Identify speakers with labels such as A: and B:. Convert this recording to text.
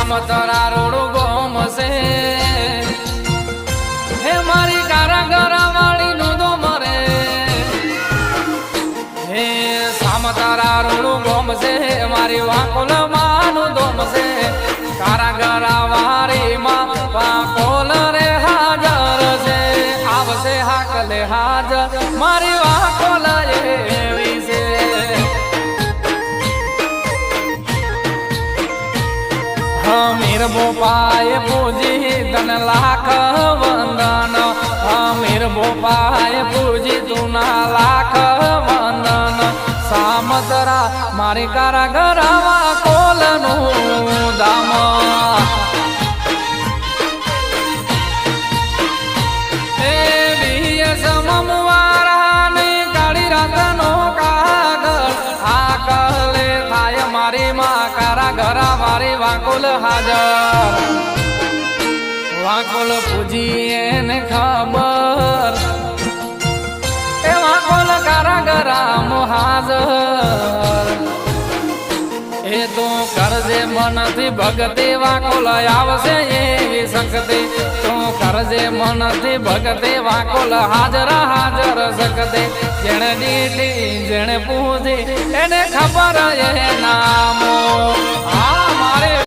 A: સામતરા road ગોમ છે હે મારી કારાગરા વાળી નું દો મરે હે સામતરા રોડ ગોમ છે મારી વાકોલ માનું દોમ છે કારાગરા વાળી માં વાકોલ રે હાજર છે આવશે હાકલે હાજર મારી વાકોલ એવી છે મીર બોપાય પૂજી તન લાખ વંદન મીર બોપાય પૂજી તુના લાખ વંદન સામતરા મારી કારાગરા કોલનું દામ એ બીય સમમવારાની કાળી રાતનો કાગળ આ કલે થાય મારી માં કારાગરા મારી વાકોલ હાજર વાકોલ પૂજી એને ખબર એ વાકોલ કારાગરા હાજર એ તો કરજે મનથી ભગતે વાકોલ આવશે એવી શક્તિ તું કરજે મનથી ભગતે વાકોલ હાજર હાજર શકતે જેણે દીધી જેણે પૂજી એને ખબર એ નામો